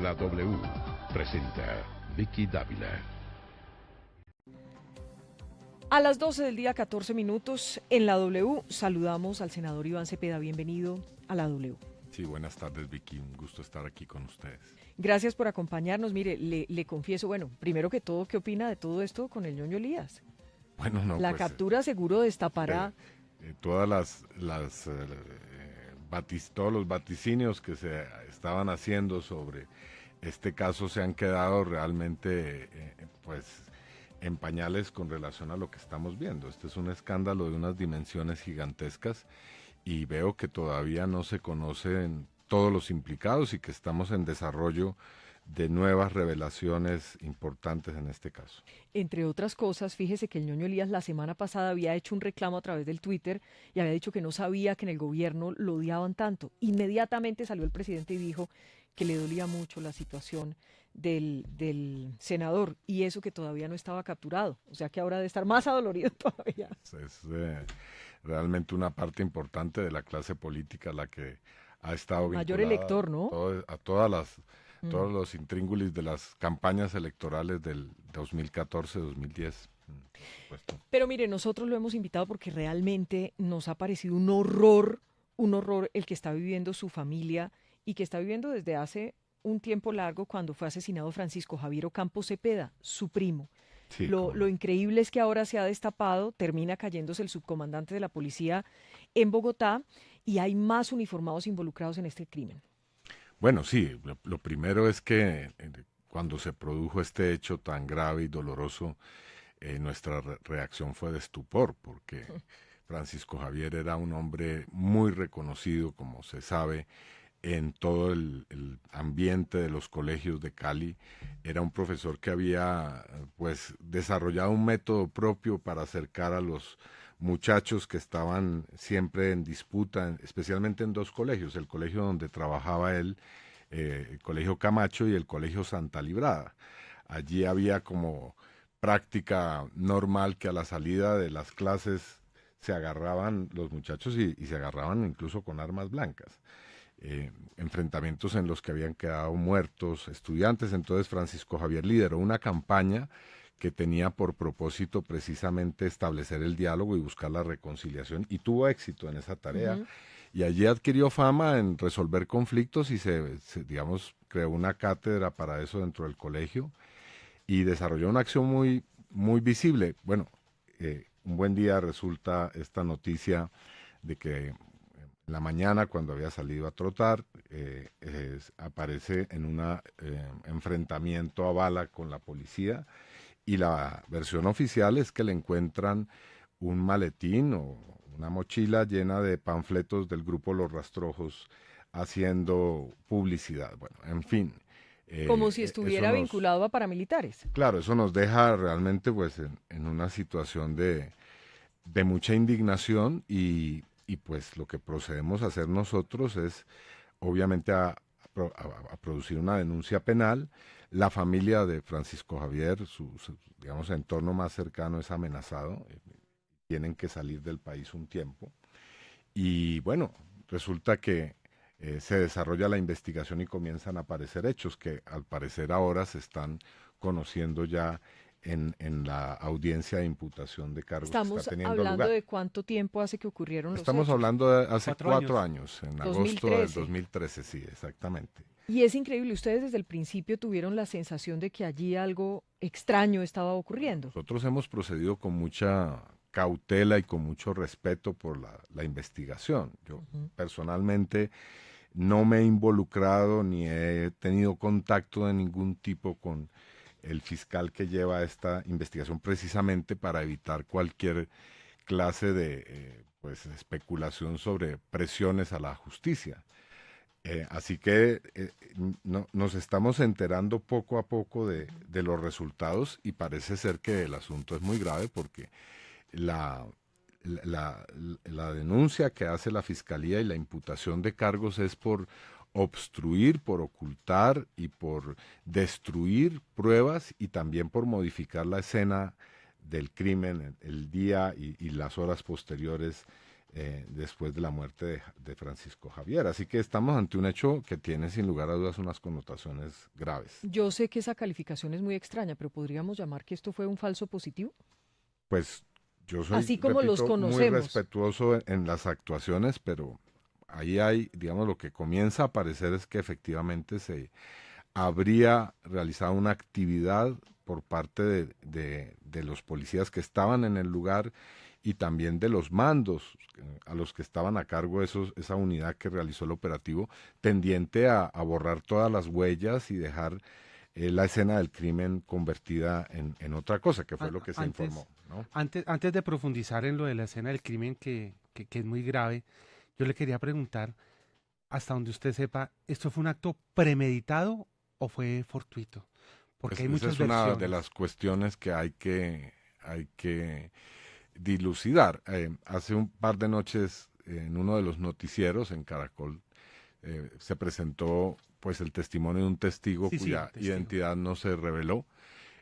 La W presenta Vicky Dávila. A las 12 del día, 14 minutos, en la W saludamos al senador Iván Cepeda. Bienvenido a la W. Sí, buenas tardes, Vicky. Un gusto estar aquí con ustedes. Gracias por acompañarnos. Mire, le confieso, bueno, primero que todo, ¿qué opina de todo esto con el ñoño Elías? Bueno, no, La pues, captura seguro destapará. todas todos los vaticinios que se estaban haciendo sobre este caso se han quedado realmente, pues, en pañales con relación a lo que estamos viendo. Este es un escándalo de unas dimensiones gigantescas y veo que todavía no se conocen todos los implicados y que estamos en desarrollo de nuevas revelaciones importantes en este caso. Entre otras cosas, fíjese que el ñoño Elías la semana pasada había hecho un reclamo a través del Twitter y había dicho que no sabía que en el gobierno lo odiaban tanto. Inmediatamente salió el presidente y dijo que le dolía mucho la situación del senador y eso que todavía no estaba capturado. O sea que ahora debe estar más adolorido todavía. Es realmente una parte importante de la clase política la que ha estado Mayor vinculada elector, ¿no? a todos los intríngulis de las campañas electorales del 2014-2010. Pero mire, nosotros lo hemos invitado porque realmente nos ha parecido un horror el que está viviendo su familia y que está viviendo desde hace un tiempo largo cuando fue asesinado Francisco Javier Ocampo Cepeda, su primo. Sí, Lo increíble es que ahora se ha destapado, termina cayéndose el subcomandante de la policía en Bogotá y hay más uniformados involucrados en este crimen. Bueno, sí, lo primero es que cuando se produjo este hecho tan grave y doloroso, nuestra reacción fue de estupor, porque Francisco Javier era un hombre muy reconocido, como se sabe, en todo el ambiente de los colegios de Cali. Era un profesor que había pues desarrollado un método propio para acercar a los muchachos que estaban siempre en disputa, especialmente en dos colegios, el colegio donde trabajaba él, el colegio Camacho y el colegio Santa Librada. Allí había como práctica normal que a la salida de las clases se agarraban los muchachos y se agarraban incluso con armas blancas. Enfrentamientos en los que habían quedado muertos estudiantes. Entonces Francisco Javier lideró una campaña que tenía por propósito precisamente establecer el diálogo y buscar la reconciliación, y tuvo éxito en esa tarea. Y allí adquirió fama en resolver conflictos y digamos, creó una cátedra para eso dentro del colegio y desarrolló una acción muy, muy visible. Bueno, un buen día resulta esta noticia de que en la mañana, cuando había salido a trotar, aparece en un enfrentamiento a bala con la policía, y la versión oficial es que le encuentran un maletín o una mochila llena de panfletos del grupo Los Rastrojos haciendo publicidad. Bueno, en fin. Como si estuviera vinculado a paramilitares. Claro, eso nos deja realmente pues en una situación de mucha indignación y pues lo que procedemos a hacer nosotros es obviamente a producir una denuncia penal. La familia de Francisco Javier, su digamos entorno más cercano es amenazado, tienen que salir del país un tiempo y bueno, resulta que se desarrolla la investigación y comienzan a aparecer hechos que al parecer ahora se están conociendo ya en la audiencia de imputación de cargos que Estamos está teniendo hablando lugar. de cuánto tiempo hace que ocurrieron los Estamos hechos. hablando de hace 4 años. años, en 2013. agosto del 2013, sí, exactamente. Y es increíble, ustedes desde el principio tuvieron la sensación de que allí algo extraño estaba ocurriendo. Nosotros hemos procedido con mucha cautela y con mucho respeto por la investigación. Yo personalmente no me he involucrado ni he tenido contacto de ningún tipo con el fiscal que lleva esta investigación precisamente para evitar cualquier clase de pues especulación sobre presiones a la justicia. Así que nos estamos enterando poco a poco de los resultados y parece ser que el asunto es muy grave porque la, la denuncia que hace la Fiscalía y la imputación de cargos es por obstruir, por ocultar y por destruir pruebas y también por modificar la escena del crimen el día y las horas posteriores después de la muerte de Francisco Javier. Así que estamos ante un hecho que tiene sin lugar a dudas unas connotaciones graves. Yo sé que esa calificación es muy extraña, pero ¿podríamos llamar que esto fue un falso positivo? Pues yo soy, Así como los repito, muy conocemos. respetuoso en las actuaciones, pero ahí hay, digamos, lo que comienza a aparecer es que efectivamente se habría realizado una actividad por parte de los policías que estaban en el lugar y también de los mandos a los que estaban a cargo esa unidad que realizó el operativo, tendiente a borrar todas las huellas y dejar la escena del crimen convertida en otra cosa, que fue lo que se informó, ¿no? Antes de profundizar en lo de la escena del crimen, que es muy grave, yo le quería preguntar, hasta donde usted sepa, ¿esto fue un acto premeditado o fue fortuito? Porque hay Esa muchas es una de versiones. las cuestiones que hay que dilucidar. Hace un par de noches en uno de los noticieros en Caracol se presentó pues el testimonio de un testigo Sí, cuya testigo. identidad no se reveló,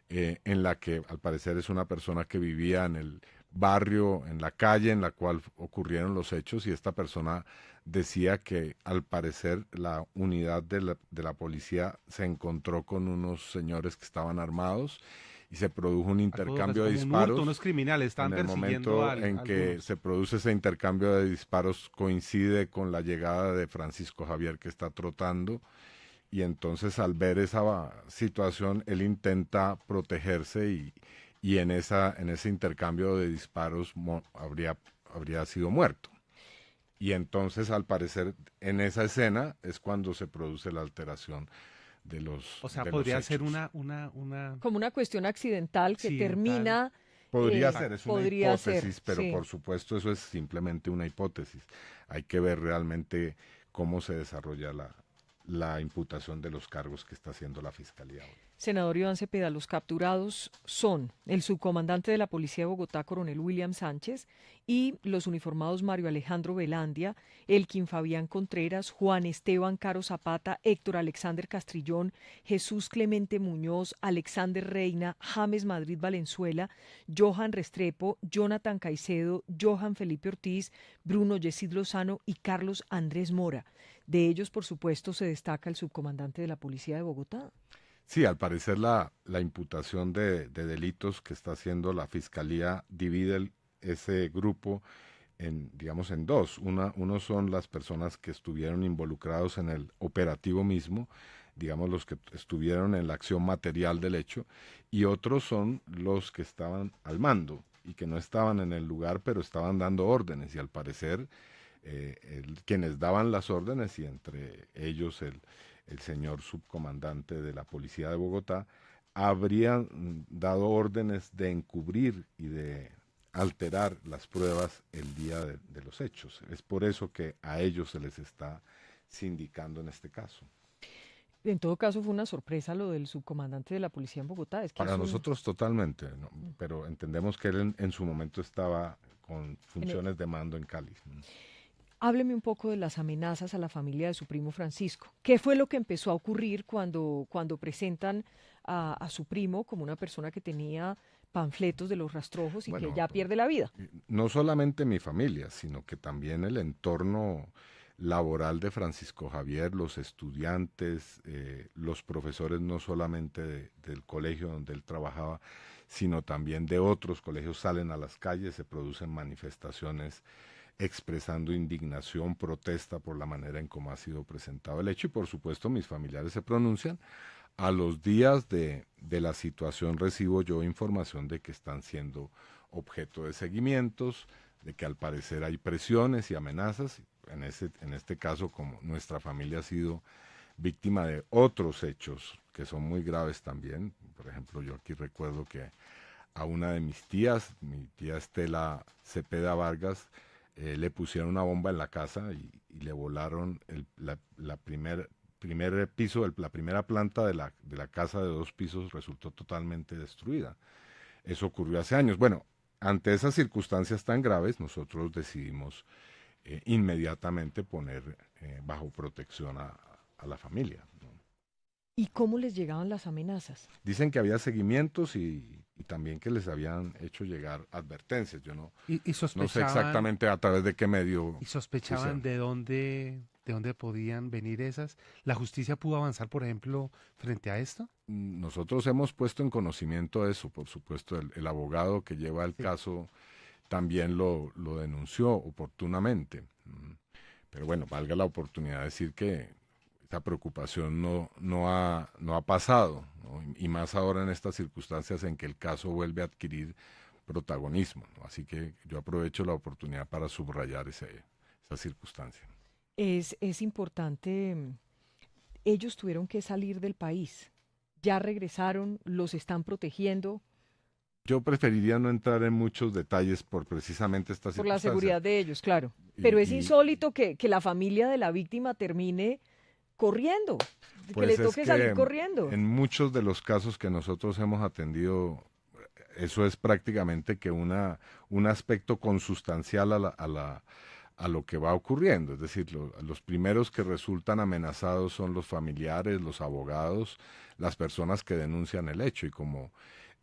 en la que al parecer es una persona que vivía en el barrio, en la calle en la cual ocurrieron los hechos, y esta persona decía que al parecer la unidad de la policía se encontró con unos señores que estaban armados y se produjo un Algo así intercambio de como un hurto, unos disparos. criminales En estaban el persiguiendo momento en que algunos. se produce ese intercambio de disparos coincide con la llegada de Francisco Javier, que está trotando, y entonces al ver esa situación él intenta protegerse y en ese intercambio de disparos habría sido muerto. Y entonces al parecer en esa escena es cuando se produce la alteración de los, O sea, de los podría ser hechos. una Como una cuestión accidental que accidental. termina, Podría ser, Exacto. es una podría ser, hipótesis, pero sí. por supuesto eso es simplemente una hipótesis. Hay que ver realmente cómo se desarrolla la imputación de los cargos que está haciendo la Fiscalía hoy. Senador Iván Cepeda, los capturados son el subcomandante de la Policía de Bogotá, coronel William Sánchez, y los uniformados Mario Alejandro Velandia, Elkin Fabián Contreras, Juan Esteban Caro Zapata, Héctor Alexander Castrillón, Jesús Clemente Muñoz, Alexander Reina, James Madrid Valenzuela, Johan Restrepo, Jonathan Caicedo, Johan Felipe Ortiz, Bruno Yesid Lozano y Carlos Andrés Mora. De ellos, por supuesto, se destaca el subcomandante de la Policía de Bogotá. Sí, al parecer la imputación de delitos que está haciendo la Fiscalía divide ese grupo digamos, en dos. Uno son las personas que estuvieron involucrados en el operativo mismo, digamos, los que estuvieron en la acción material del hecho, y otros son los que estaban al mando y que no estaban en el lugar, pero estaban dando órdenes, y al parecer quienes daban las órdenes, y entre ellos el señor subcomandante de la Policía de Bogotá, habrían dado órdenes de encubrir y de alterar las pruebas el día de los hechos. Es por eso que a ellos se les está sindicando en este caso. En todo caso, fue una sorpresa lo del subcomandante de la policía en Bogotá. Es que Para es un, nosotros totalmente, ¿no? Pero entendemos que él en su momento estaba con en el- funciones de mando en Cali. Hábleme un poco de las amenazas a la familia de su primo Francisco. ¿Qué fue lo que empezó a ocurrir cuando presentan a su primo como una persona que tenía panfletos de los rastrojos y que Bueno, ya pierde la vida? no solamente mi familia, sino que también el entorno laboral de Francisco Javier, los estudiantes, los profesores no solamente del colegio donde él trabajaba, sino también de otros colegios salen a las calles, se producen manifestaciones expresando indignación, protesta por la manera en cómo ha sido presentado el hecho, y por supuesto mis familiares se pronuncian. A los días de la situación recibo yo información de que están siendo objeto de seguimientos, de que al parecer hay presiones y amenazas. En este caso, como nuestra familia ha sido víctima de otros hechos que son muy graves también. Por ejemplo, yo aquí recuerdo que a una de mis tías, mi tía Estela Cepeda Vargas, le pusieron una bomba en la casa y le volaron la primer piso, la primera planta de la casa de 2 pisos resultó totalmente destruida. Eso ocurrió hace años. Bueno, ante esas circunstancias tan graves, nosotros decidimos inmediatamente poner bajo protección a la familia, ¿no? ¿Y cómo les llegaban las amenazas? Dicen que había seguimientos y y también que les habían hecho llegar advertencias. Yo Y no sé sospechaban, exactamente a través de qué medio. y sospechaban de dónde podían venir esas. ¿La justicia pudo avanzar, por ejemplo, frente a esto? Nosotros hemos puesto en conocimiento eso, por supuesto, el abogado que lleva el Sí. caso también lo denunció oportunamente. Pero bueno, valga la oportunidad de decir que esa preocupación no ha pasado, ¿no? Y más ahora en estas circunstancias en que el caso vuelve a adquirir protagonismo, ¿no? Así que yo aprovecho la oportunidad para subrayar esa circunstancia. Es importante, ellos tuvieron que salir del país, ya regresaron, los están protegiendo Yo preferiría no entrar en muchos detalles por precisamente esta por la circunstancia. seguridad de ellos, claro. Y, Pero es y, insólito que la familia de la víctima termine corriendo, que le pues es toque salir que corriendo. en muchos de los casos que nosotros hemos atendido, eso es prácticamente que un aspecto consustancial a lo que va ocurriendo. Es decir, los primeros que resultan amenazados son los familiares, los abogados, las personas que denuncian el hecho. Y como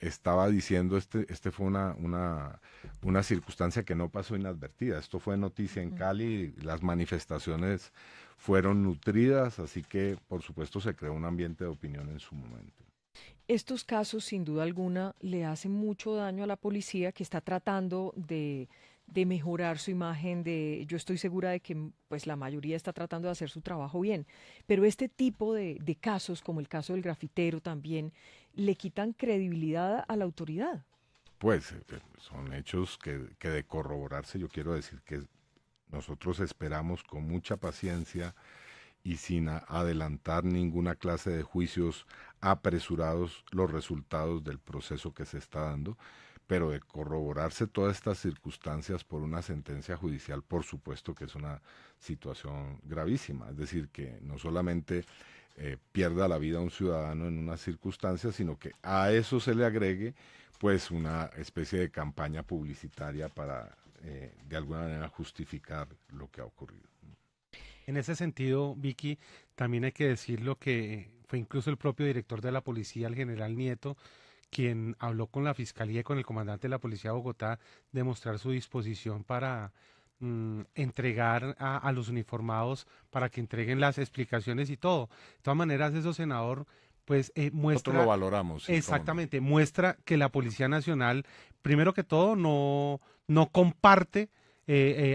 estaba diciendo, este fue una circunstancia que no pasó inadvertida. Esto fue noticia en Cali, las manifestaciones fueron nutridas, así que por supuesto se creó un ambiente de opinión en su momento. Estos casos, sin duda alguna, le hacen mucho daño a la policía que está tratando de mejorar su imagen, yo estoy segura de que pues la mayoría está tratando de hacer su trabajo bien, pero este tipo de casos, como el caso del grafitero también, le quitan credibilidad a la autoridad. Pues son hechos que de corroborarse, yo quiero decir que nosotros esperamos con mucha paciencia y sin adelantar ninguna clase de juicios apresurados los resultados del proceso que se está dando, pero de corroborarse todas estas circunstancias por una sentencia judicial, por supuesto que es una situación gravísima. Es decir, que no solamente pierda la vida un ciudadano en una circunstancia, sino que a eso se le agregue pues una especie de campaña publicitaria para de alguna manera justificar lo que ha ocurrido. En ese sentido, Vicky, también hay que decirlo que fue incluso el propio director de la policía, el general Nieto, quien habló con la fiscalía y con el comandante de la policía de Bogotá de mostrar su disposición para entregar a los uniformados para que entreguen las explicaciones y todo. De todas maneras, eso, senador, pues Nosotros lo muestra, valoramos, sí, cómo no. exactamente, muestra que la Policía Nacional, primero que todo, no comparte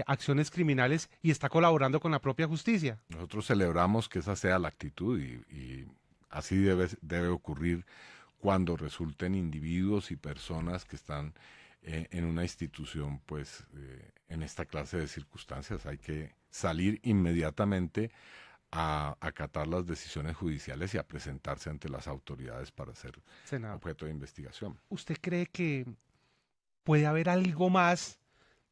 acciones criminales y está colaborando con la propia justicia. Nosotros celebramos que esa sea la actitud y así debe ocurrir cuando resulten individuos y personas que están en una institución, pues en esta clase de circunstancias. Hay que salir inmediatamente a acatar las decisiones judiciales y a presentarse ante las autoridades para ser Senador, objeto de investigación. ¿usted cree que puede haber algo más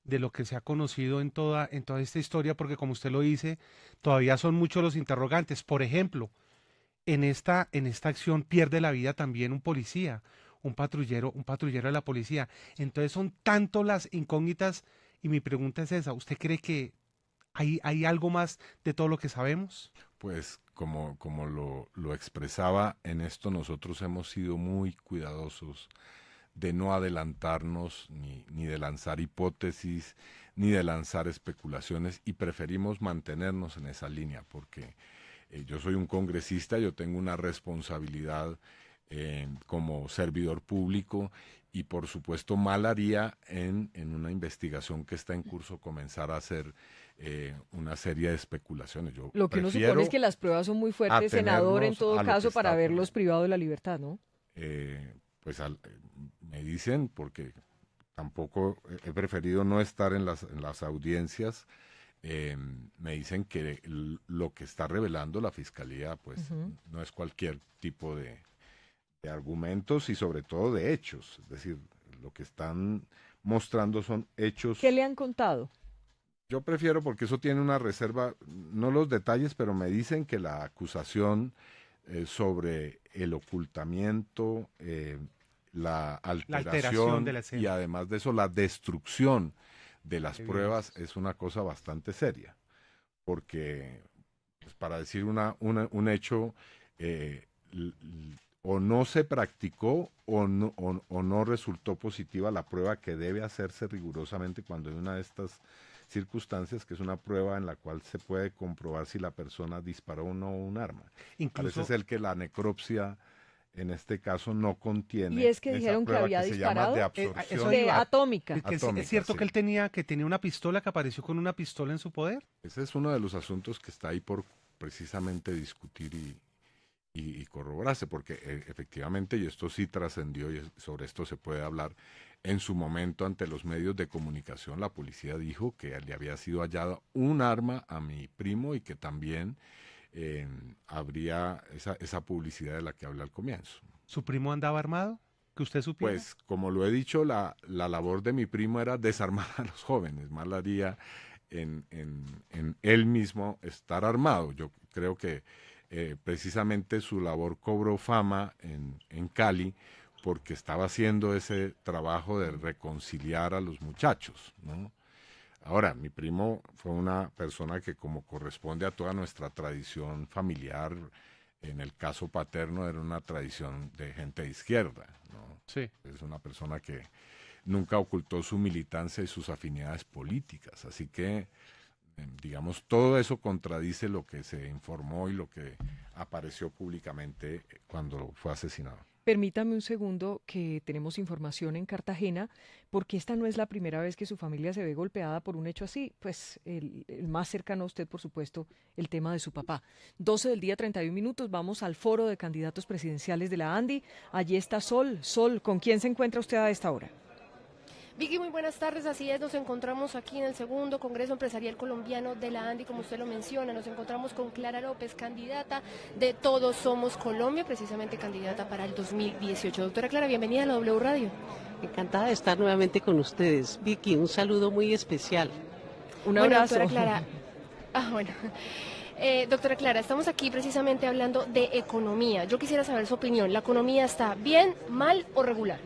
de lo que se ha conocido en toda esta historia? Porque como usted lo dice, todavía son muchos los interrogantes. Por ejemplo, en esta acción pierde la vida también un policía, un patrullero de la policía. Entonces son tanto las incógnitas y mi pregunta es esa, ¿usted cree que hay algo más de todo lo que sabemos? Pues como lo expresaba, en esto nosotros hemos sido muy cuidadosos de no adelantarnos ni de lanzar hipótesis, ni de lanzar especulaciones y preferimos mantenernos en esa línea porque yo soy un congresista, yo tengo una responsabilidad como servidor público y por supuesto mal haría en una investigación que está en curso comenzar a hacer una serie de especulaciones. Yo Lo que uno supone prefiero es que las pruebas son muy fuertes, senador, en atenernos todo a lo que caso, para está haberlos ocurriendo. privado de la libertad, ¿no? Pues me dicen, porque tampoco he preferido no estar en las audiencias, me dicen que lo que está revelando la fiscalía pues Ujú. no es cualquier tipo de argumentos y sobre todo de hechos. Es decir, lo que están mostrando son hechos. ¿Qué le han contado? Yo prefiero porque eso tiene una reserva, no los detalles, pero me dicen que la acusación sobre el ocultamiento, la La alteración de alteración la y escena. además de eso la destrucción de las pruebas Evidencias. es una cosa bastante seria, porque pues, para decir un hecho o no se practicó o no resultó positiva la prueba que debe hacerse rigurosamente cuando hay una de estas circunstancias, que es una prueba en la cual se puede comprobar si la persona disparó o no un arma. Incluso, Parece ser que la necropsia en este caso no contiene. Y es que esa dijeron que prueba había se llama disparado de eso absorción. de iba. atómica. que es Atómica, cierto sí. que que tenía una pistola, que apareció con una pistola en su poder. Ese es uno de los asuntos que está ahí por precisamente discutir y corroborarse, porque efectivamente, y esto sí trascendió, y sobre esto se puede hablar, en su momento ante los medios de comunicación la policía dijo que le había sido hallada un arma a mi primo y que también habría esa publicidad de la que hablé al comienzo. ¿Su primo andaba armado? ¿Que usted supiera? Pues, como lo he dicho, la labor de mi primo era desarmar a los jóvenes, más la haría en él mismo estar armado. Yo creo que precisamente su labor cobró fama en Cali porque estaba haciendo ese trabajo de reconciliar a los muchachos, ¿no? Ahora, mi primo fue una persona que, como corresponde a toda nuestra tradición familiar, en el caso paterno era una tradición de gente de izquierda, ¿no? Sí. Es una persona que nunca ocultó su militancia y sus afinidades políticas, así que digamos, todo eso contradice lo que se informó y lo que apareció públicamente cuando fue asesinado. Permítame un segundo, que tenemos información en Cartagena, porque esta no es la primera vez que su familia se ve golpeada por un hecho así. Pues el más cercano a usted, por supuesto, el tema de su papá. 12 del día, 31 minutos, vamos al foro de candidatos presidenciales de la ANDI. Allí está Sol. Sol, ¿con quién se encuentra usted a esta hora? Vicky, muy buenas tardes, así es, nos encontramos aquí en el segundo Congreso Empresarial Colombiano de la ANDI, como usted lo menciona, nos encontramos con Clara López, candidata de Todos Somos Colombia, precisamente candidata para el 2018. Doctora Clara, bienvenida a la W Radio. Encantada de estar nuevamente con ustedes. Vicky, un saludo muy especial. Un abrazo. Doctora Clara, doctora Clara, estamos aquí precisamente hablando de economía. Yo quisiera saber su opinión, ¿la economía está bien, mal o regular?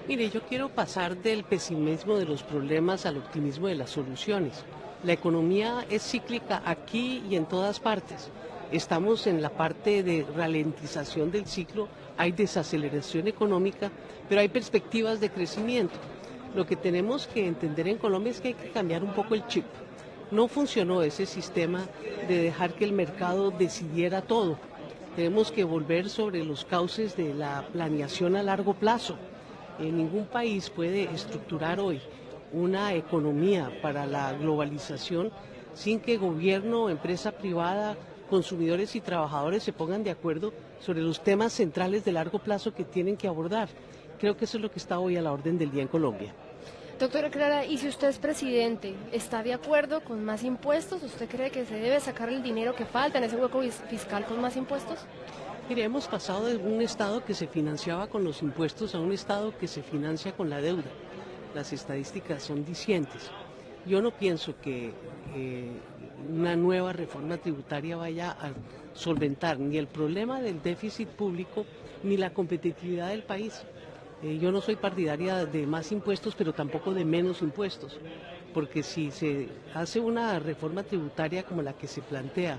Mire, yo quiero pasar del pesimismo de los problemas al optimismo de las soluciones. La economía es cíclica aquí y en todas partes. Estamos en la parte de ralentización del ciclo, hay desaceleración económica, pero hay perspectivas de crecimiento. Lo que tenemos que entender en Colombia es que hay que cambiar un poco el chip. No funcionó ese sistema de dejar que el mercado decidiera todo. Tenemos que volver sobre los cauces de la planeación a largo plazo. Ningún país puede estructurar hoy una economía para la globalización sin que gobierno, empresa privada, consumidores y trabajadores se pongan de acuerdo sobre los temas centrales de largo plazo que tienen que abordar. Creo que eso es lo que está hoy a la orden del día en Colombia. Doctora Clara, y si usted es presidente, ¿está de acuerdo con más impuestos? ¿Usted cree que se debe sacar el dinero que falta en ese hueco fiscal con más impuestos? Mire, hemos pasado de un Estado que se financiaba con los impuestos a un Estado que se financia con la deuda. Las estadísticas son dicientes. Yo no pienso que una nueva reforma tributaria vaya a solventar ni el problema del déficit público ni la competitividad del país. Yo no soy partidaria de más impuestos, pero tampoco de menos impuestos, porque si se hace una reforma tributaria como la que se plantea,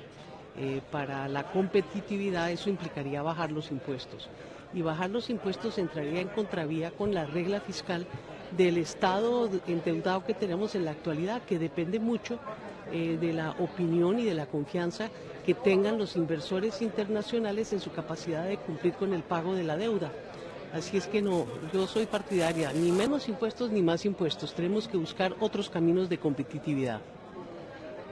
para la competitividad, eso implicaría bajar los impuestos. Y bajar los impuestos entraría en contravía con la regla fiscal del Estado endeudado que tenemos en la actualidad, que depende mucho de la opinión y de la confianza que tengan los inversores internacionales en su capacidad de cumplir con el pago de la deuda. Así es que no, yo soy partidaria, ni menos impuestos ni más impuestos. Tenemos que buscar otros caminos de competitividad.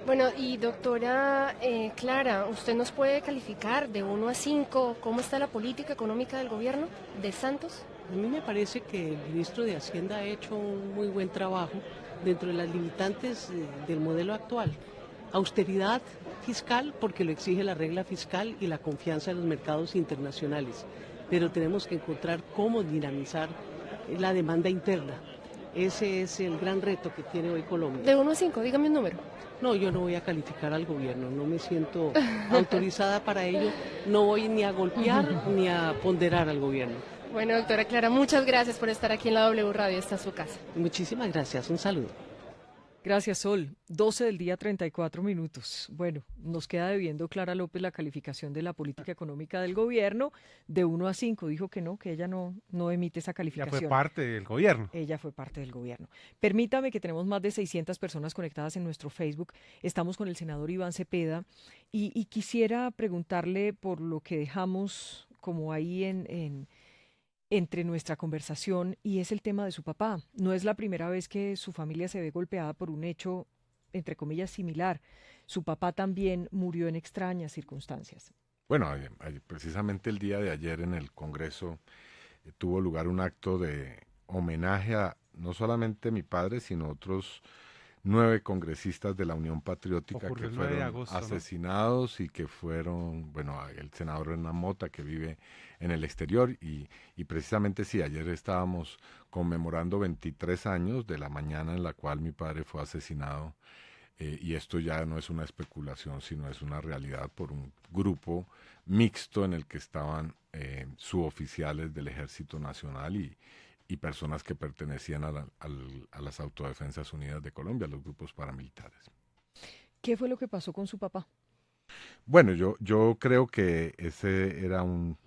Bueno, y doctora Clara, ¿usted nos puede calificar de 1 a 5 cómo está la política económica del gobierno de Santos? A mí me parece que el ministro de Hacienda ha hecho un muy buen trabajo dentro de las limitantes del modelo actual. Austeridad fiscal porque lo exige la regla fiscal y la confianza en los mercados internacionales, pero tenemos que encontrar cómo dinamizar la demanda interna. Ese es el gran reto que tiene hoy Colombia. De 1 a 5, dígame un número. No, yo no voy a calificar al gobierno, no me siento autorizada para ello, no voy ni a golpear ni a ponderar al gobierno. Bueno, doctora Clara, muchas gracias por estar aquí en la W Radio, esta es su casa. Muchísimas gracias, un saludo. Gracias, Sol. 12 del día, 34 minutos. Bueno, nos queda debiendo Clara López la calificación de la política económica del gobierno de 1 a 5. Dijo que no, que ella no emite esa Ya calificación. fue parte del gobierno. Ella fue parte del gobierno. Permítame que tenemos más de 600 personas conectadas en nuestro Facebook. Estamos con el senador Iván Cepeda y quisiera preguntarle por lo que dejamos como ahí entre nuestra conversación y es el tema de su papá. No es la primera vez que su familia se ve golpeada por un hecho, entre comillas, similar. Su papá también murió en extrañas circunstancias. Bueno, precisamente el día de ayer en el Congreso tuvo lugar un acto de homenaje a no solamente mi padre, sino otros 9 congresistas de la Unión Patriótica Ocurrió que el 9 de fueron agosto, ¿no? asesinados y que fueron, bueno, el senador Hernán Mota que vive en el exterior y precisamente sí, ayer estábamos conmemorando 23 años de la mañana en la cual mi padre fue asesinado y esto ya no es una especulación, sino es una realidad por un grupo mixto en el que estaban suboficiales del Ejército Nacional y personas que pertenecían a las Autodefensas Unidas de Colombia, los grupos paramilitares. ¿Qué fue lo que pasó con su papá? Bueno, yo creo que ese era un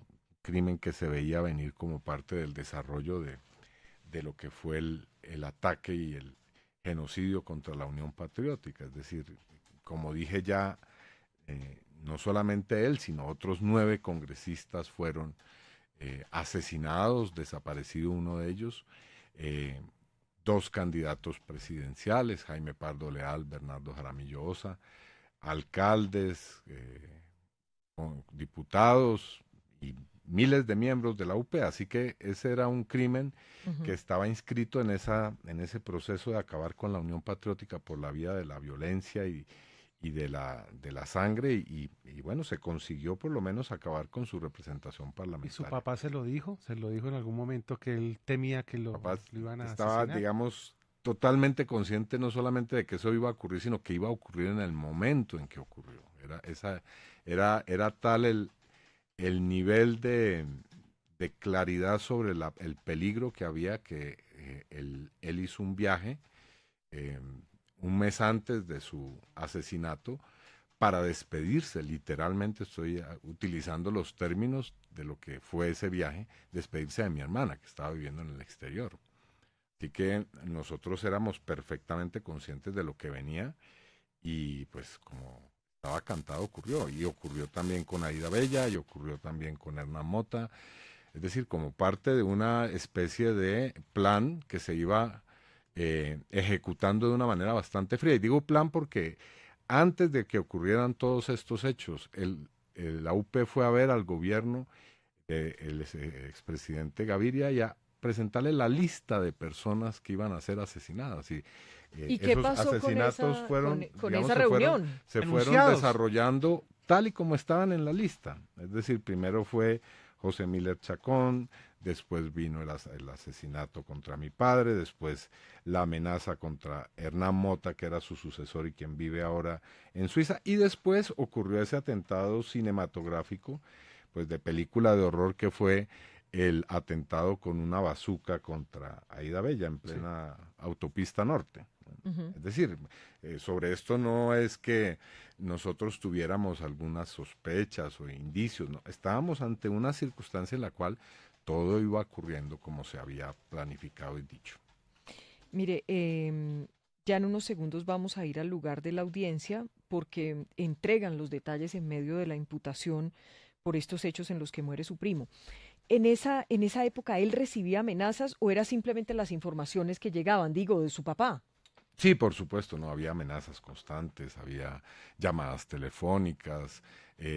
crimen que se veía venir como parte del desarrollo de lo que fue el ataque y el genocidio contra la Unión Patriótica. Es decir, como dije ya, no solamente él, sino otros 9 congresistas fueron asesinados, desaparecido uno de ellos, 2 candidatos presidenciales, Jaime Pardo Leal, Bernardo Jaramillo Osa, alcaldes, diputados y miles de miembros de la UP, así que ese era un crimen que estaba inscrito en ese proceso de acabar con la Unión Patriótica por la vía de la violencia y de la sangre y bueno, se consiguió por lo menos acabar con su representación ¿Y su parlamentaria. papá se lo dijo? ¿Se lo dijo en algún momento que él temía que lo iban a Estaba, asesinar? digamos, totalmente consciente no solamente de que eso iba a ocurrir, sino que iba a ocurrir en el momento en que ocurrió. Era tal el nivel de claridad sobre el peligro que había que él hizo un viaje un mes antes de su asesinato para despedirse, literalmente estoy utilizando los términos de lo que fue ese viaje, despedirse de mi hermana que estaba viviendo en el exterior. Así que nosotros éramos perfectamente conscientes de lo que venía y pues como estaba cantado ocurrió. Y ocurrió también con Aida Bella y ocurrió también con Hernán Mota. Es decir, como parte de una especie de plan que se iba ejecutando de una manera bastante fría. Y digo plan porque antes de que ocurrieran todos estos hechos, la UP fue a ver al gobierno, el expresidente Gaviria, y a presentarle la lista de personas que iban a ser asesinadas. ¿Y qué esos pasó asesinatos con digamos, esa reunión? se fueron Anunciados. desarrollando tal y como estaban en la lista. Es decir, primero fue José Miller Chacón, después vino el asesinato contra mi padre, después la amenaza contra Hernán Mota, que era su sucesor y quien vive ahora en Suiza, y después ocurrió ese atentado cinematográfico, pues de película de horror, que fue el atentado con una bazuca contra Aida Bella en plena autopista norte. Es decir, sobre esto no es que nosotros tuviéramos algunas sospechas o indicios, no, estábamos ante una circunstancia en la cual todo iba ocurriendo como se había planificado y dicho. Mire, ya en unos segundos vamos a ir al lugar de la audiencia porque entregan los detalles en medio de la imputación por estos hechos en los que muere su primo. En esa época, ¿él recibía amenazas o eran simplemente las informaciones que llegaban, digo, de su papá? Sí, por supuesto, no había amenazas constantes, había llamadas telefónicas,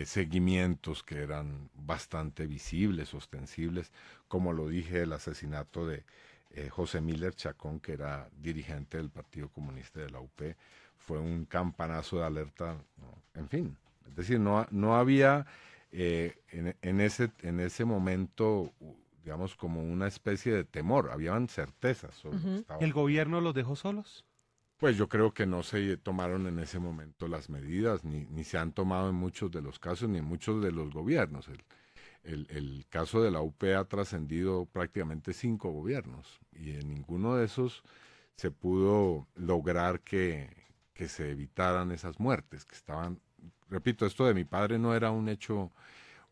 seguimientos que eran bastante visibles, ostensibles, como lo dije, el asesinato de José Miller Chacón, que era dirigente del Partido Comunista de la UP, fue un campanazo de alerta, ¿no? En fin, es decir, no había en ese momento, digamos, como una especie de temor, habían certezas sobre lo que estaba ¿El gobierno los dejó solos? Pues yo creo que no se tomaron en ese momento las medidas, ni se han tomado en muchos de los casos, ni en muchos de los gobiernos. El caso de la UP ha trascendido prácticamente 5 gobiernos y en ninguno de esos se pudo lograr que se evitaran esas muertes, que estaban, repito, esto de mi padre no era un hecho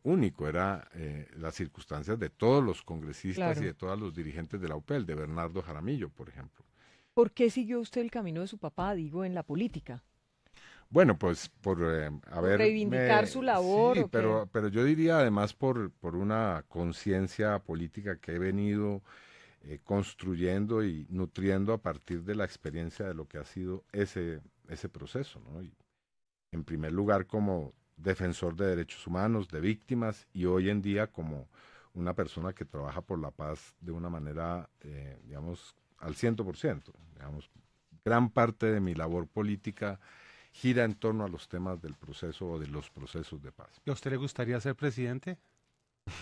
único, era las circunstancias de todos los congresistas y Claro. de todos los dirigentes de la UPEL, de Bernardo Jaramillo, por ejemplo. ¿Por qué siguió usted el camino de su papá, digo, en la política? Bueno, pues por ¿Por reivindicar su labor sí, o qué? pero yo diría además por una conciencia política que he venido construyendo y nutriendo a partir de la experiencia de lo que ha sido ese proceso, ¿no? Y en primer lugar como defensor de derechos humanos, de víctimas, y hoy en día como una persona que trabaja por la paz de una manera, digamos, al 100%. Digamos, gran parte de mi labor política gira en torno a los temas del proceso o de los procesos de paz. ¿Y a usted le gustaría ser presidente?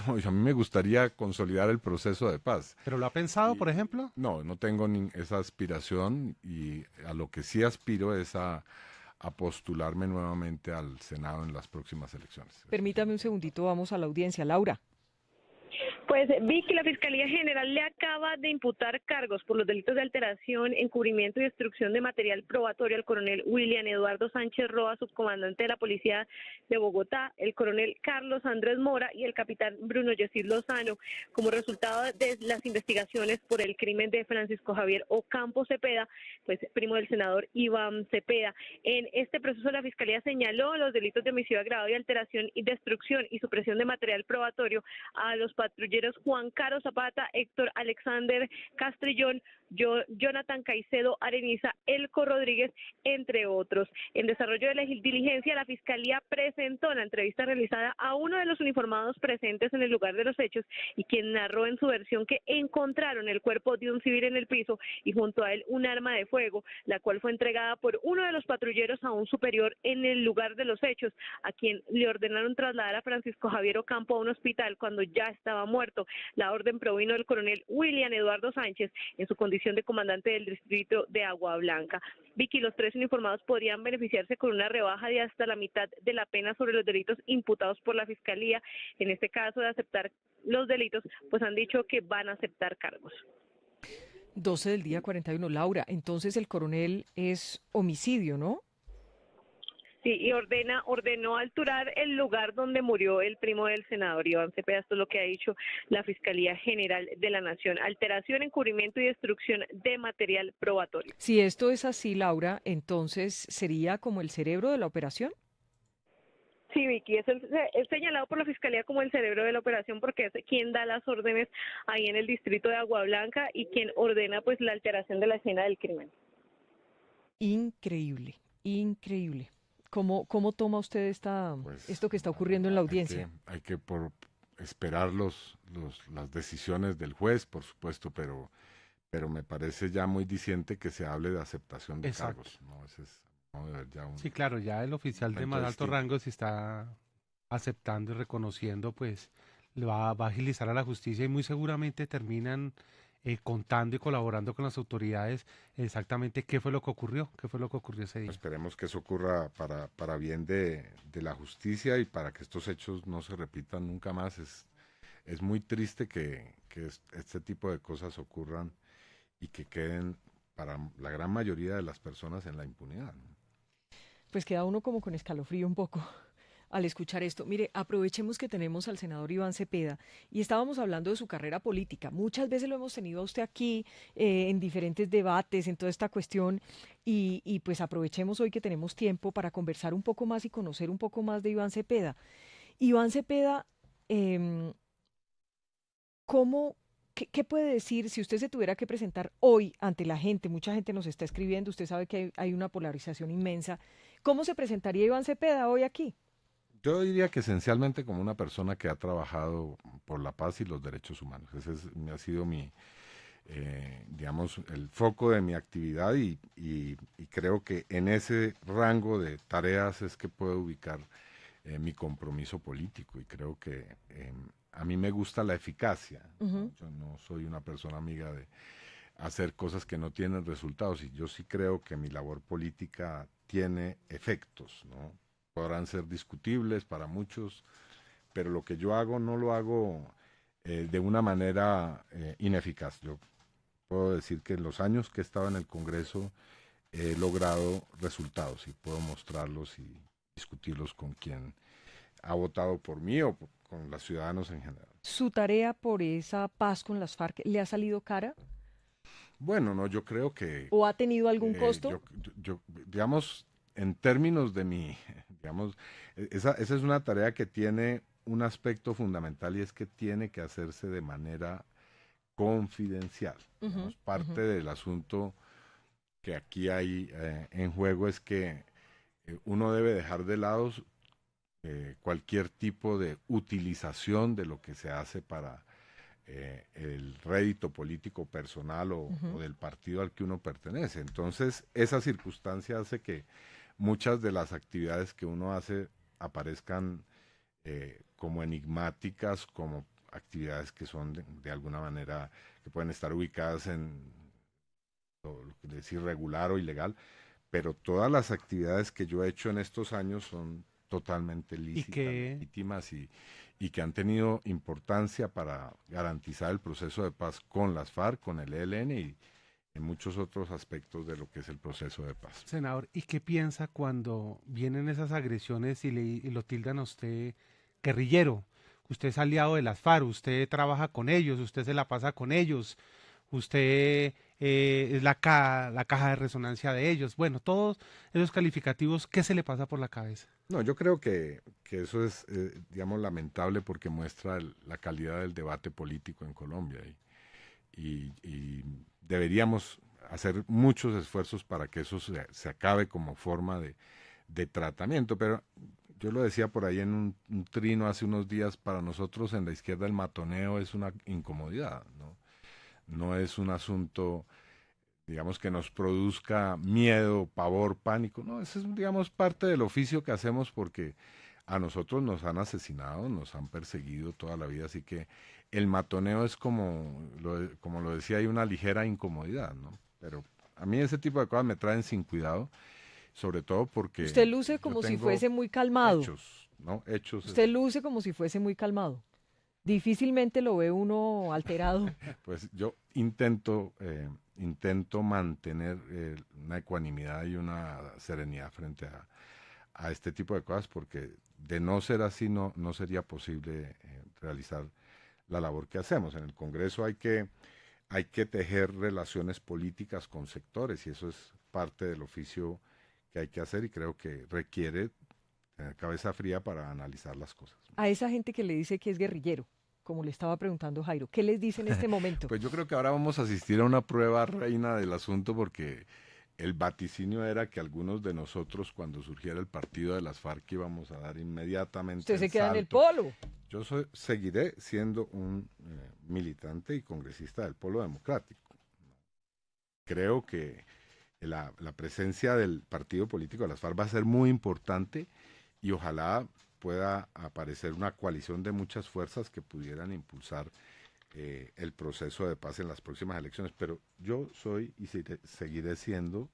No, y a mí me gustaría consolidar el proceso de paz. ¿Pero lo ha pensado, por ejemplo? No, no tengo esa aspiración, y a lo que sí aspiro es a postularme nuevamente al Senado en las próximas elecciones. Permítame un segundito, vamos a la audiencia. Laura. Pues Vicky, la Fiscalía General le acaba de imputar cargos por los delitos de alteración, encubrimiento y destrucción de material probatorio al coronel William Eduardo Sánchez Roa, subcomandante de la Policía de Bogotá, el coronel Carlos Andrés Mora y el capitán Bruno Yesid Lozano, como resultado de las investigaciones por el crimen de Francisco Javier Ocampo Cepeda, pues primo del senador Iván Cepeda. En este proceso la Fiscalía señaló los delitos de homicidio agravado y alteración y destrucción y supresión de material probatorio a los patrulleros Juan Caro Zapata, Héctor Alexander Castrillón, Jonathan Caicedo Areniza, Elco Rodríguez, entre otros. En desarrollo de la diligencia, la Fiscalía presentó la entrevista realizada a uno de los uniformados presentes en el lugar de los hechos y quien narró en su versión que encontraron el cuerpo de un civil en el piso y junto a él un arma de fuego, la cual fue entregada por uno de los patrulleros a un superior en el lugar de los hechos, a quien le ordenaron trasladar a Francisco Javier Ocampo a un hospital cuando ya estaba muerto. La orden provino del coronel William Eduardo Sánchez en su condición de comandante del distrito de Agua Blanca. Vicky, los tres uniformados podrían beneficiarse con una rebaja de hasta la mitad de la pena sobre los delitos imputados por la Fiscalía. En este caso de aceptar los delitos, pues han dicho que van a aceptar cargos. 12 del día 41. Laura, entonces el coronel es homicidio, ¿no? Sí, y ordenó alturar el lugar donde murió el primo del senador Iván Cepeda. Esto es lo que ha dicho la Fiscalía General de la Nación. Alteración, encubrimiento y destrucción de material probatorio. Si esto es así, Laura, entonces sería como el cerebro de la operación. Sí, Vicky, es señalado por la Fiscalía como el cerebro de la operación porque es quien da las órdenes ahí en el distrito de Agua Blanca y quien ordena pues la alteración de la escena del crimen. Increíble, increíble. ¿Cómo toma usted Pues, esto que está ocurriendo en la audiencia? Hay que esperar las decisiones del juez, por supuesto, pero me parece ya muy diciente que se hable de aceptación de Exacto. cargos, ¿no? Ese es, vamos a ver, ya Sí, claro, ya el oficial de momento más alto distinto. rango si está aceptando y reconociendo, pues le va a agilizar a la justicia y muy seguramente terminan contando y colaborando con las autoridades exactamente qué fue lo que ocurrió, ese día. Esperemos que eso ocurra para bien de la justicia y para que estos hechos no se repitan nunca más. Es muy triste que este tipo de cosas ocurran y que queden para la gran mayoría de las personas en la impunidad, ¿no? Pues queda uno como con escalofrío un poco al escuchar esto. Mire, aprovechemos que tenemos al senador Iván Cepeda y estábamos hablando de su carrera política. Muchas veces lo hemos tenido a usted aquí en diferentes debates, en toda esta cuestión, y pues aprovechemos hoy que tenemos tiempo para conversar un poco más y conocer un poco más de Iván Cepeda. Iván Cepeda, ¿qué puede decir si usted se tuviera que presentar hoy ante la gente? Mucha gente nos está escribiendo, usted sabe que hay una polarización inmensa. ¿Cómo se presentaría Iván Cepeda hoy aquí? Yo diría que esencialmente como una persona que ha trabajado por la paz y los derechos humanos. Ha sido digamos, el foco de mi actividad y creo que en ese rango de tareas es que puedo ubicar mi compromiso político y creo que a mí me gusta la eficacia, ¿no? Yo no soy una persona amiga de hacer cosas que no tienen resultados y yo sí creo que mi labor política tiene efectos, ¿no? Podrán ser discutibles para muchos, pero lo que yo hago no lo hago de una manera ineficaz. Yo puedo decir que en los años que he estado en el Congreso he logrado resultados y puedo mostrarlos y discutirlos con quien ha votado por mí o con los ciudadanos en general. ¿Su tarea por esa paz con las FARC le ha salido cara Bueno, no, yo creo que o ha tenido algún costo? digamos, en términos de mi, digamos, esa es una tarea que tiene un aspecto fundamental y es que tiene que hacerse de manera confidencial. Digamos, parte del asunto que aquí hay en juego es que uno debe dejar de lado cualquier tipo de utilización de lo que se hace para el rédito político personal o del partido al que uno pertenece. Entonces, esa circunstancia hace que muchas de las actividades que uno hace aparezcan como enigmáticas, como actividades que son de alguna manera, que pueden estar ubicadas en lo que es irregular o ilegal, pero todas las actividades que yo he hecho en estos años son totalmente lícitas, legítimas y que han tenido importancia para garantizar el proceso de paz con las FARC, con el ELN y en muchos otros aspectos de lo que es el proceso de paz. Senador, ¿y qué piensa cuando vienen esas agresiones y lo tildan a usted guerrillero? Usted es aliado de las FARC, usted trabaja con ellos, usted se la pasa con ellos, usted es la caja de resonancia de ellos. Bueno, todos esos calificativos, ¿qué se le pasa por la cabeza? No, yo creo que eso es, digamos, lamentable porque muestra la calidad del debate político en Colombia y deberíamos hacer muchos esfuerzos para que eso se acabe como forma de tratamiento, pero yo lo decía por ahí en un trino hace unos días, para nosotros en la izquierda el matoneo es una incomodidad, ¿no? No es un asunto, digamos, que nos produzca miedo, pavor, pánico, no, eso es, digamos, parte del oficio que hacemos porque a nosotros nos han asesinado, nos han perseguido toda la vida, así que el matoneo es como lo decía, hay una ligera incomodidad, ¿no? Pero a mí ese tipo de cosas me traen sin cuidado, sobre todo porque Usted luce como si fuese muy calmado. hechos, ¿no? Hechos. Usted luce como si fuese muy calmado. Difícilmente lo ve uno alterado. Pues yo intento mantener una ecuanimidad y una serenidad frente a este tipo de cosas, porque de no ser así no sería posible realizar la labor que hacemos. En el Congreso hay que tejer relaciones políticas con sectores y eso es parte del oficio que hay que hacer y creo que requiere tener cabeza fría para analizar las cosas. A esa gente que le dice que es guerrillero, como le estaba preguntando Jairo, ¿qué les dice en este momento? Pues yo creo que ahora vamos a asistir a una prueba reina del asunto porque el vaticinio era que algunos de nosotros cuando surgiera el partido de las FARC íbamos a dar inmediatamente Usted se queda en el salto. polo. Yo seguiré siendo un militante y congresista del Polo Democrático. Creo que la presencia del partido político de las FARC va a ser muy importante y ojalá pueda aparecer una coalición de muchas fuerzas que pudieran impulsar el proceso de paz en las próximas elecciones. Pero yo soy y seguiré siendo,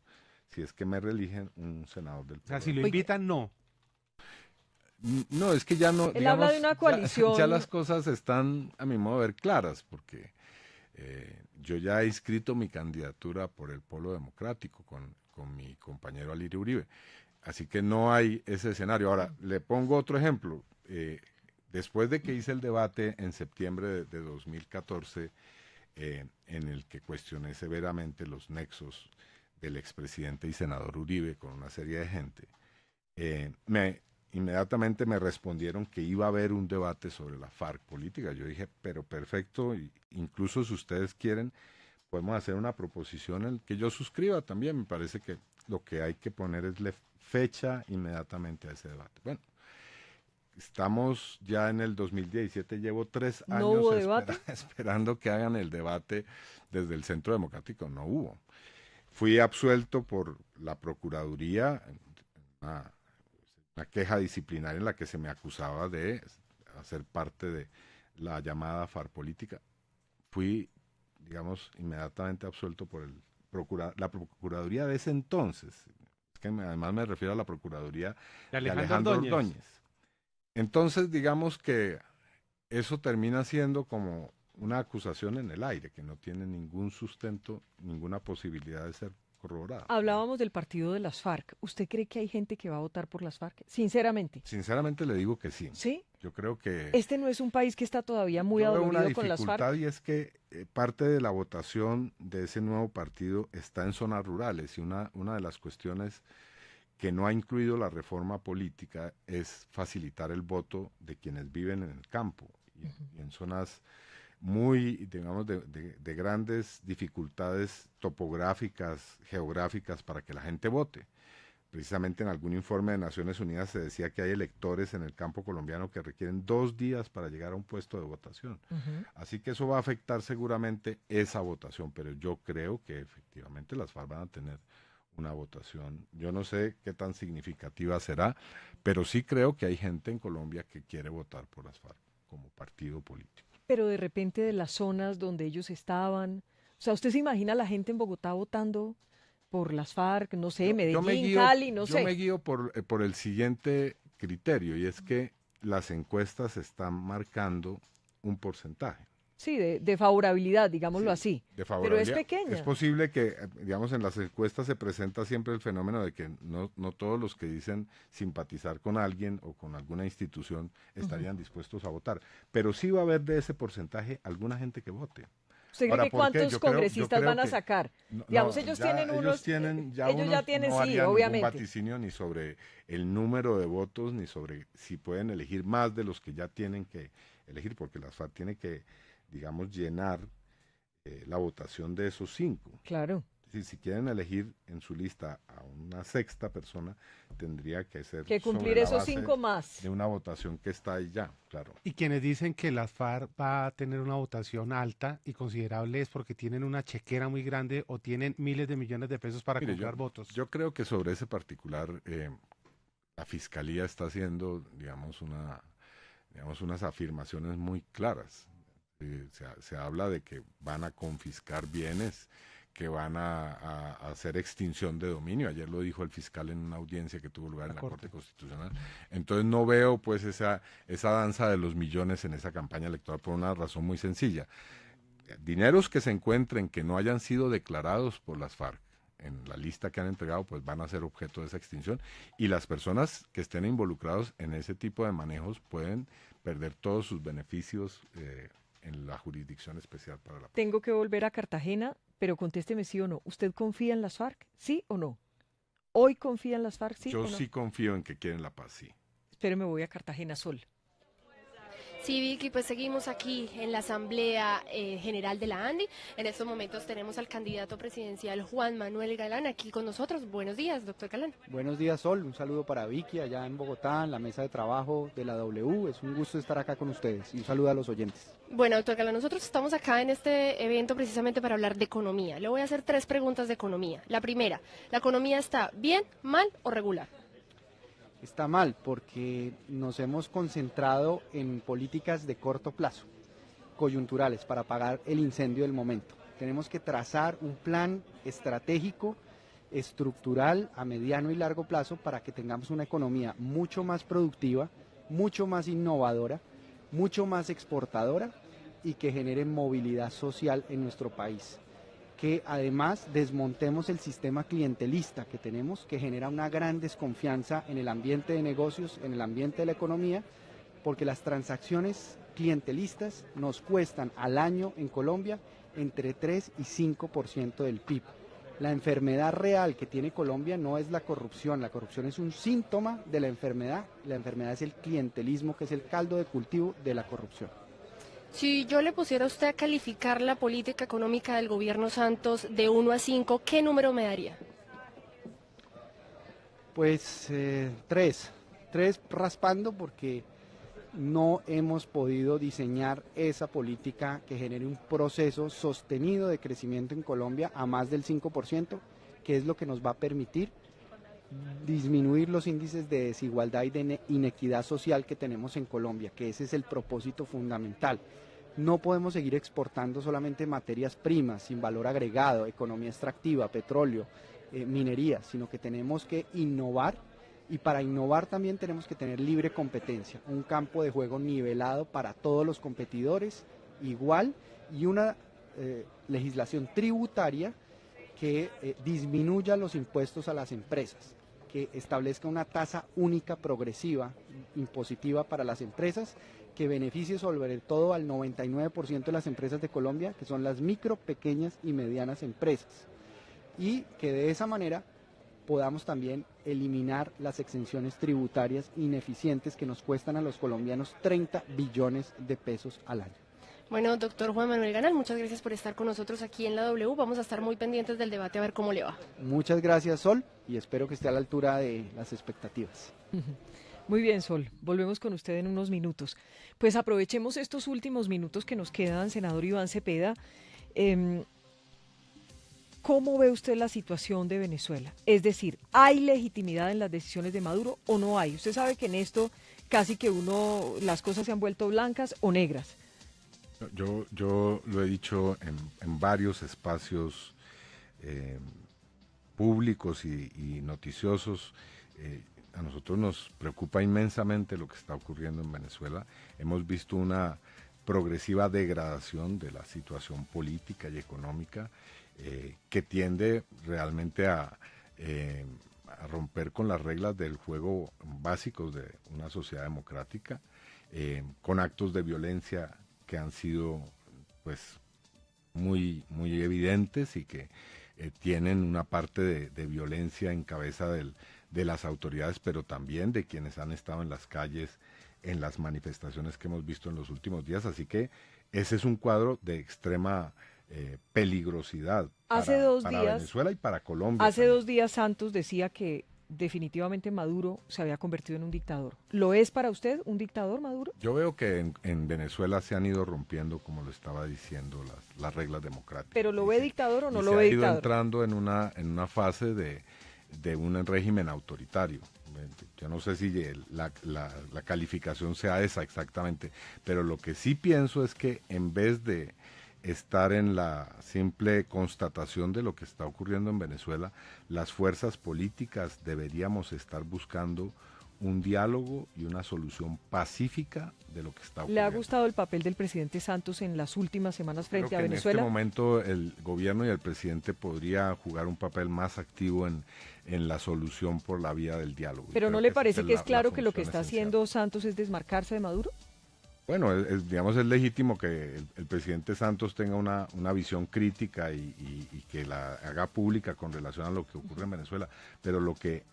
si es que me reeligen, un senador del Polo. O sea, si lo invitan, no. No, es que ya no. Él habla de una coalición. Ya las cosas están, a mi modo de ver, claras, porque yo ya he inscrito mi candidatura por el Polo Democrático con mi compañero Alirio Uribe. Así que no hay ese escenario. Ahora, le pongo otro ejemplo. Después de que hice el debate en septiembre de 2014, en el que cuestioné severamente los nexos del expresidente y senador Uribe con una serie de gente, inmediatamente me respondieron que iba a haber un debate sobre la FARC política. Yo dije, pero perfecto, incluso si ustedes quieren, podemos hacer una proposición en que yo suscriba también. Me parece que lo que hay que poner es fecha inmediatamente a ese debate. Bueno, estamos ya en el 2017, llevo 3 años ¿No hubo debate? esperando que hagan el debate desde el Centro Democrático. No hubo. Fui absuelto por la Procuraduría, una queja disciplinaria en la que se me acusaba de hacer parte de la llamada FARC política. Fui, digamos, inmediatamente absuelto por la Procuraduría de ese entonces. Es que además me refiero a la Procuraduría de Alejandro Ordóñez. Entonces, digamos que eso termina siendo como una acusación en el aire que no tiene ningún sustento, ninguna posibilidad de ser corroborada. Hablábamos del partido de las FARC. ¿Usted cree que hay gente que va a votar por las FARC? Sinceramente. Sinceramente le digo que sí. ¿Sí? Yo creo que... Este no es un país que está todavía muy yo veo una adolorido con las dificultad FARC. y es que parte de la votación de ese nuevo partido está en zonas rurales y una de las cuestiones que no ha incluido la reforma política es facilitar el voto de quienes viven en el campo y en zonas muy, digamos, de grandes dificultades topográficas, geográficas para que la gente vote. Precisamente en algún informe de Naciones Unidas se decía que hay electores en el campo colombiano que requieren 2 días para llegar a un puesto de votación. Así que eso va a afectar seguramente esa votación, pero yo creo que efectivamente las FARC van a tener una votación. Yo no sé qué tan significativa será, pero sí creo que hay gente en Colombia que quiere votar por las FARC como partido político. Pero de repente de las zonas donde ellos estaban, o sea, ¿usted se imagina a la gente en Bogotá votando por las FARC, no sé, Medellín, Cali, no sé? Yo me guío por el siguiente criterio, y es que las encuestas están marcando un porcentaje. Sí, de favorabilidad, digámoslo así. De Pero favorabilidad. es pequeña. Es posible que, digamos, en las encuestas se presenta siempre el fenómeno de que no todos los que dicen simpatizar con alguien o con alguna institución estarían dispuestos a votar. Pero sí va a haber de ese porcentaje alguna gente que vote. ¿Usted cree Ahora, que ¿por qué? cuántos Yo creo congresistas van a que- sacar? No, Digamos, no, ellos ya tienen unos... ellos tienen, ya ellos unos ya tienen, no sí, harían obviamente. ningún vaticinio ni sobre el número de votos, ni sobre si pueden elegir más de los que ya tienen que elegir, porque las FARC tiene que, digamos, llenar la votación de esos 5. Claro. Si quieren elegir en su lista a una 6ª persona, tendría que ser Que cumplir sobre la esos base 5 más. de una votación que está ahí ya, claro. Y quienes dicen que las FARC va a tener una votación alta y considerable es porque tienen una chequera muy grande o tienen miles de millones de pesos para Mire, comprar votos. Yo creo que sobre ese particular, la Fiscalía está haciendo, digamos, unas afirmaciones muy claras. Se habla de que van a confiscar bienes, que van a hacer extinción de dominio. Ayer lo dijo el fiscal en una audiencia que tuvo lugar en la Corte Constitucional. Entonces no veo pues esa danza de los millones en esa campaña electoral por una razón muy sencilla. Dineros que se encuentren que no hayan sido declarados por las FARC en la lista que han entregado, pues van a ser objeto de esa extinción, y las personas que estén involucrados en ese tipo de manejos pueden perder todos sus beneficios en la Jurisdicción Especial para la Paz. Tengo que volver a Cartagena, pero contésteme sí o no. ¿Usted confía en las FARC? ¿Sí o no? ¿Hoy confía en las FARC? ¿Sí Yo o no? sí confío en que quieren la paz, sí. Espéreme, voy a Cartagena, Sol. Sí, Vicky, pues seguimos aquí en la Asamblea General de la ANDI. En estos momentos tenemos al candidato presidencial Juan Manuel Galán aquí con nosotros. Buenos días, doctor Galán. Buenos días, Sol. Un saludo para Vicky allá en Bogotá, en la mesa de trabajo de la W. Es un gusto estar acá con ustedes y un saludo a los oyentes. Bueno, doctor Galán, nosotros estamos acá en este evento precisamente para hablar de economía. Le voy a hacer 3 preguntas de economía. La primera, ¿la economía está bien, mal o regular? Está mal porque nos hemos concentrado en políticas de corto plazo, coyunturales, para apagar el incendio del momento. Tenemos que trazar un plan estratégico, estructural, a mediano y largo plazo para que tengamos una economía mucho más productiva, mucho más innovadora, mucho más exportadora y que genere movilidad social en nuestro país. Que además desmontemos el sistema clientelista que tenemos, que genera una gran desconfianza en el ambiente de negocios, en el ambiente de la economía, porque las transacciones clientelistas nos cuestan al año en Colombia entre 3 y 5% del PIB. La enfermedad real que tiene Colombia no es la corrupción es un síntoma de la enfermedad es el clientelismo, que es el caldo de cultivo de la corrupción. Si yo le pusiera a usted a calificar la política económica del gobierno Santos de 1 a 5, ¿qué número me daría? Pues 3 raspando, porque no hemos podido diseñar esa política que genere un proceso sostenido de crecimiento en Colombia a más del 5%, que es lo que nos va a permitir disminuir los índices de desigualdad y de inequidad social que tenemos en Colombia, que ese es el propósito fundamental. No podemos seguir exportando solamente materias primas sin valor agregado, economía extractiva, petróleo, minería, sino que tenemos que innovar, y para innovar también tenemos que tener libre competencia, un campo de juego nivelado para todos los competidores, igual y una legislación tributaria que disminuya los impuestos a las empresas, que establezca una tasa única progresiva, impositiva para las empresas, que beneficie sobre todo al 99% de las empresas de Colombia, que son las micro, pequeñas y medianas empresas, y que de esa manera podamos también eliminar las exenciones tributarias ineficientes que nos cuestan a los colombianos 30 billones de pesos al año. Bueno, doctor Juan Manuel Ganal, muchas gracias por estar con nosotros aquí en la W. Vamos a estar muy pendientes del debate a ver cómo le va. Muchas gracias, Sol, y espero que esté a la altura de las expectativas. Muy bien, Sol. Volvemos con usted en unos minutos. Pues aprovechemos estos últimos minutos que nos quedan, senador Iván Cepeda. ¿Cómo ve usted la situación de Venezuela? Es decir, ¿hay legitimidad en las decisiones de Maduro o no hay? Usted sabe que en esto casi que las cosas se han vuelto blancas o negras. Yo lo he dicho en varios espacios públicos y noticiosos. A nosotros nos preocupa inmensamente lo que está ocurriendo en Venezuela. Hemos visto una progresiva degradación de la situación política y económica que tiende realmente a romper con las reglas del juego básicos de una sociedad democrática, con actos de violencia que han sido pues muy evidentes y que tienen una parte de violencia en cabeza de las autoridades, pero también de quienes han estado en las calles, en las manifestaciones que hemos visto en los últimos días. Así que ese es un cuadro de extrema peligrosidad para Venezuela y para Colombia. Hace 2 días Santos decía que definitivamente Maduro se había convertido en un dictador. ¿Lo es para usted un dictador, Maduro? Yo veo que en Venezuela se han ido rompiendo, como lo estaba diciendo, las reglas democráticas. ¿Pero lo ve dictador o no lo ve dictador? Se ha ido entrando en una fase de un régimen autoritario. Yo no sé si la calificación sea esa exactamente, pero lo que sí pienso es que en vez de estar en la simple constatación de lo que está ocurriendo en Venezuela, las fuerzas políticas deberíamos estar buscando un diálogo y una solución pacífica de lo que está ocurriendo. ¿Le ha gustado el papel del presidente Santos en las últimas semanas frente a Venezuela? En este momento el gobierno y el presidente podría jugar un papel más activo en la solución por la vía del diálogo. ¿Pero no le parece que es claro que lo que está haciendo Santos es desmarcarse de Maduro? Bueno, digamos, es legítimo que el presidente Santos tenga una visión crítica y que la haga pública con relación a lo que ocurre en Venezuela, pero lo que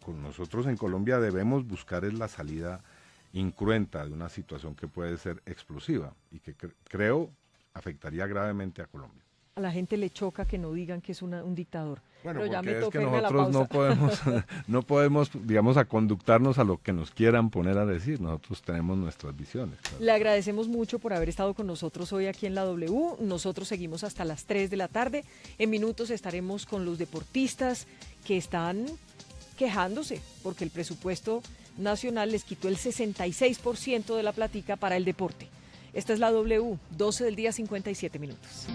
con nosotros en Colombia debemos buscar es la salida incruenta de una situación que puede ser explosiva y que creo afectaría gravemente a Colombia. A la gente le choca que no digan que es un dictador. Bueno, pero ya porque me es que toca nosotros no podemos, digamos, aconductarnos a lo que nos quieran poner a decir. Nosotros tenemos nuestras visiones. Claro. Le agradecemos mucho por haber estado con nosotros hoy aquí en la W. Nosotros seguimos hasta las 3 de la tarde. En minutos estaremos con los deportistas que están quejándose porque el presupuesto nacional les quitó el 66% de la platica para el deporte. Esta es la W, 12 del día, 57 minutos.